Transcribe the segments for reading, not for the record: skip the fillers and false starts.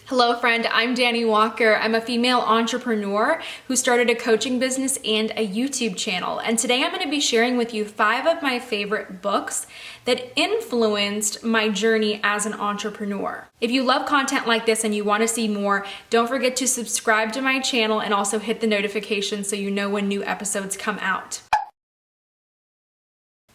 Hello friend, I'm Dani Walker. I'm a female entrepreneur who started a coaching business and a YouTube channel. And today I'm going to be sharing with you 5 of my favorite books that influenced my journey as an entrepreneur. If you love content like this and you want to see more, don't forget to subscribe to my channel and also hit the notification so you know when new episodes come out.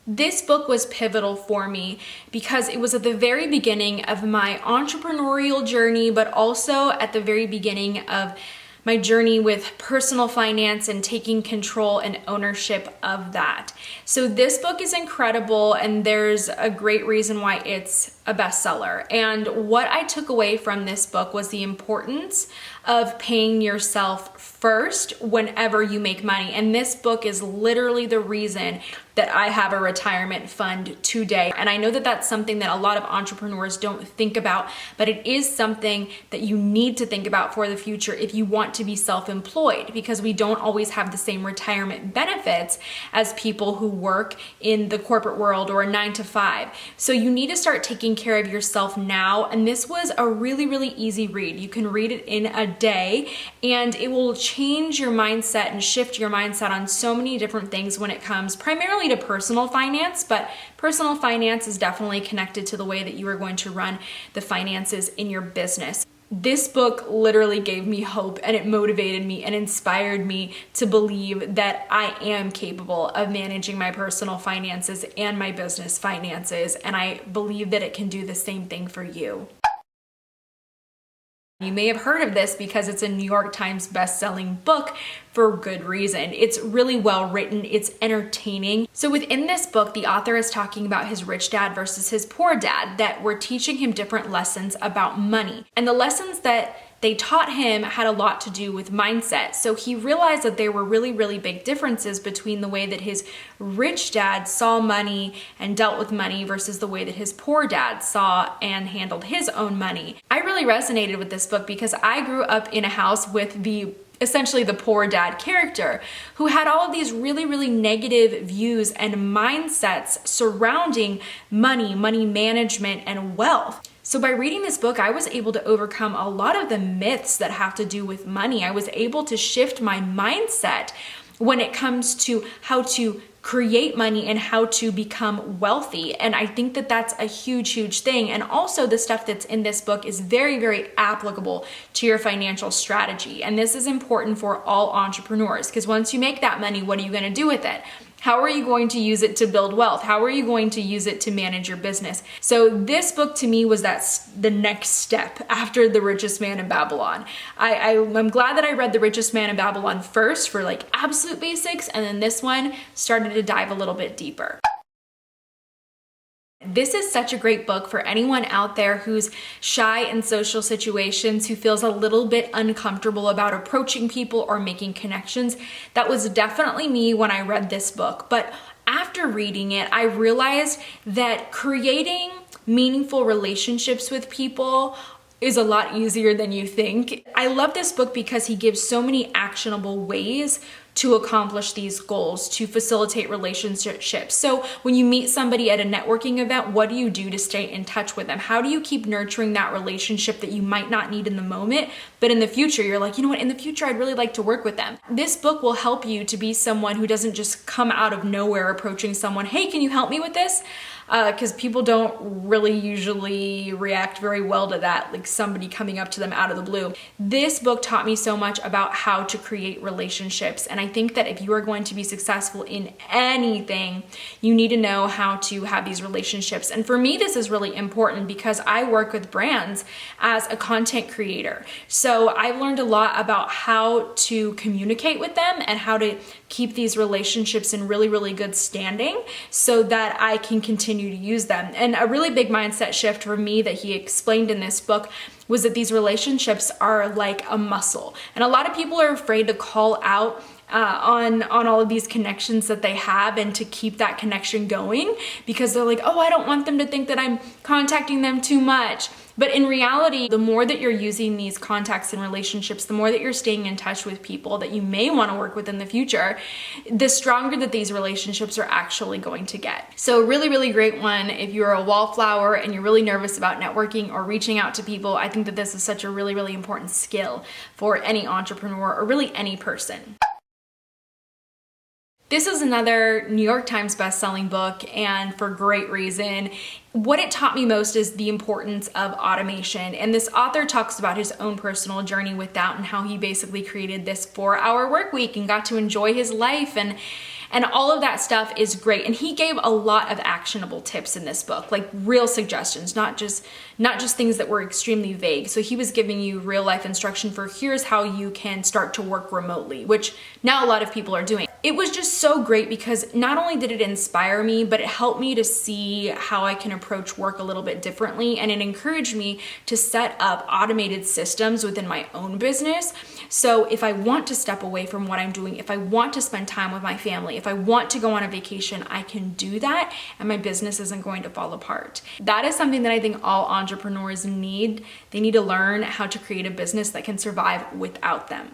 This book was pivotal for me because it was at the very beginning of my entrepreneurial journey, but also at the very beginning of my journey with personal finance and taking control and ownership of that. So this book is incredible, and there's a great reason why it's a bestseller. And what I took away from this book was the importance of paying yourself first whenever you make money. And this book is literally the reason that I have a retirement fund today. And I know that that's something that a lot of entrepreneurs don't think about, but it is something that you need to think about for the future if you want to be self-employed, because we don't always have the same retirement benefits as people who work in the corporate world or a 9-to-5. So you need to start taking care of yourself now. And this was a really, really easy read. You can read it in a day and it will change your mindset and shift your mindset on so many different things when it comes primarily to personal finance, but personal finance is definitely connected to the way that you are going to run the finances in your business. This book literally gave me hope, and it motivated me and inspired me to believe that I am capable of managing my personal finances and my business finances, and I believe that it can do the same thing for you. You may have heard of this because it's a New York Times best-selling book for good reason. It's really well written, it's entertaining. So within this book, the author is talking about his rich dad versus his poor dad, that were teaching him different lessons about money. And the lessons that they taught him had a lot to do with mindset. So he realized that there were really, really big differences between the way that his rich dad saw money and dealt with money versus the way that his poor dad saw and handled his own money. I really resonated with this book because I grew up in a house with essentially the poor dad character who had all of these really, really negative views and mindsets surrounding money management, and wealth. So by reading this book, I was able to overcome a lot of the myths that have to do with money. I was able to shift my mindset when it comes to how to create money and how to become wealthy. And I think that that's a huge, huge thing. And also the stuff that's in this book is very, very applicable to your financial strategy. And this is important for all entrepreneurs, because once you make that money, what are you going to do with it? How are you going to use it to build wealth? How are you going to use it to manage your business? So this book to me was the next step after The Richest Man in Babylon. I'm glad that I read The Richest Man in Babylon first for like absolute basics, and then this one started to dive a little bit deeper. This is such a great book for anyone out there who's shy in social situations, who feels a little bit uncomfortable about approaching people or making connections. That was definitely me when I read this book. But after reading it, I realized that creating meaningful relationships with people is a lot easier than you think. I love this book because he gives so many actionable ways to accomplish these goals, to facilitate relationships. So when you meet somebody at a networking event, what do you do to stay in touch with them? How do you keep nurturing that relationship that you might not need in the moment, but in the future, you're like, you know what, in the future, I'd really like to work with them. This book will help you to be someone who doesn't just come out of nowhere approaching someone, hey, can you help me with this? Because people don't really usually react very well to that, like somebody coming up to them out of the blue. This book taught me so much about how to create relationships. And I think that if you are going to be successful in anything, you need to know how to have these relationships. And for me, this is really important because I work with brands as a content creator. So I've learned a lot about how to communicate with them and how to keep these relationships in really, really good standing so that I can continue to use them. And a really big mindset shift for me that he explained in this book was that these relationships are like a muscle. And a lot of people are afraid to call out on all of these connections that they have and to keep that connection going because they're like, oh, I don't want them to think that I'm contacting them too much. But in reality, the more that you're using these contacts and relationships, the more that you're staying in touch with people that you may want to work with in the future, the stronger that these relationships are actually going to get. So really, really great one. If you're a wallflower and you're really nervous about networking or reaching out to people, I think think that this is such a really, really important skill for any entrepreneur or really any person. This is another New York Times best-selling book, and for great reason. What it taught me most is the importance of automation. And this author talks about his own personal journey with that and how he basically created this 4-hour work week and got to enjoy his life, and all of that stuff is great. And he gave a lot of actionable tips in this book, like real suggestions, not just things that were extremely vague. So he was giving you real life instruction for here's how you can start to work remotely, which now a lot of people are doing. It was just so great because not only did it inspire me, but it helped me to see how I can approach work a little bit differently. And it encouraged me to set up automated systems within my own business. So if I want to step away from what I'm doing, if I want to spend time with my family, if I want to go on a vacation, I can do that and my business isn't going to fall apart. That is something that I think all entrepreneurs need. They need to learn how to create a business that can survive without them.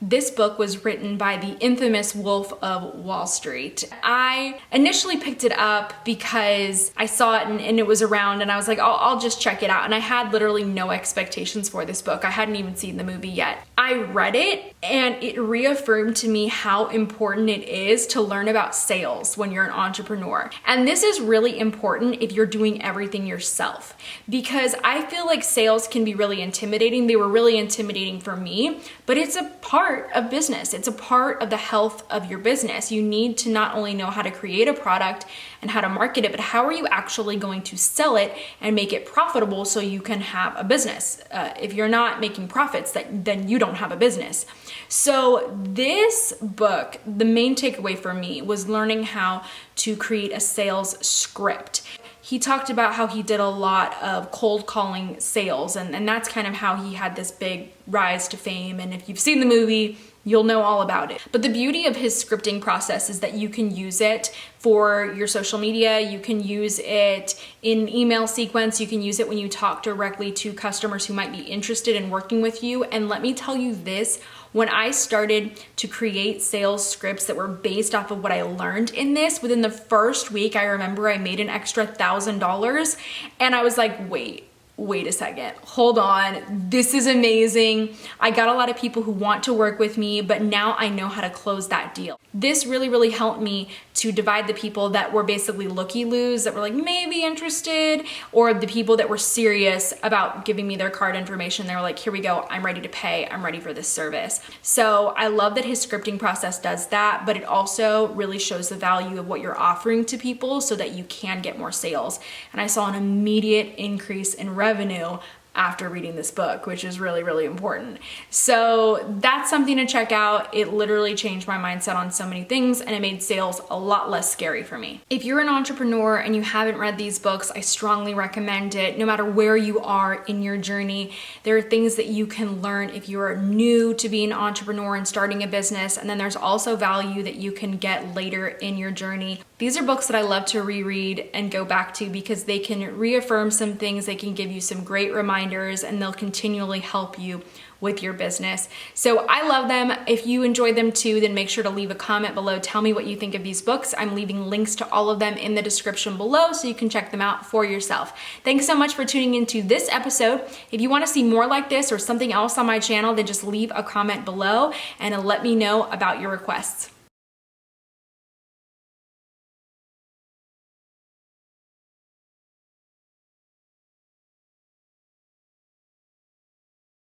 This book was written by the infamous Wolf of Wall Street. I initially picked it up because I saw it and it was around, and I was like, I'll just check it out. And I had literally no expectations for this book. I hadn't even seen the movie yet. I read it and it reaffirmed to me how important it is to learn about sales when you're an entrepreneur. And this is really important if you're doing everything yourself, because I feel like sales can be really intimidating. They were really intimidating for me, but it's a part of business. It's a part of the health of your business. You need to not only know how to create a product and how to market it, but how are you actually going to sell it and make it profitable so you can have a business. If you're not making profits, then you don't have a business. So this book, the main takeaway for me was learning how to create a sales script. He talked about how he did a lot of cold calling sales, and that's kind of how he had this big rise to fame. And if you've seen the movie, you'll know all about it. But the beauty of his scripting process is that you can use it for your social media, you can use it in email sequence, you can use it when you talk directly to customers who might be interested in working with you. And let me tell you this, when I started to create sales scripts that were based off of what I learned in this, within the first week, I remember I made an extra $1,000 and I was like, wait a second, hold on, this is amazing. I got a lot of people who want to work with me, but now I know how to close that deal. This really, really helped me to divide the people that were basically looky-loos, that were like maybe interested, or the people that were serious about giving me their card information. They were like, here we go, I'm ready to pay, I'm ready for this service. So I love that his scripting process does that, but it also really shows the value of what you're offering to people so that you can get more sales. And I saw an immediate increase in revenue after reading this book, which is really, really important. So that's something to check out. It literally changed my mindset on so many things, and it made sales a lot less scary for me. If you're an entrepreneur and you haven't read these books, I strongly recommend it. No matter where you are in your journey, there are things that you can learn if you're new to being an entrepreneur and starting a business, and then there's also value that you can get later in your journey. These are books that I love to reread and go back to because they can reaffirm some things, they can give you some great reminders, and they'll continually help you with your business. So I love them. If you enjoyed them too, then make sure to leave a comment below. Tell me what you think of these books. I'm leaving links to all of them in the description below so you can check them out for yourself. Thanks so much for tuning into this episode. If you want to see more like this or something else on my channel, then just leave a comment below and let me know about your requests.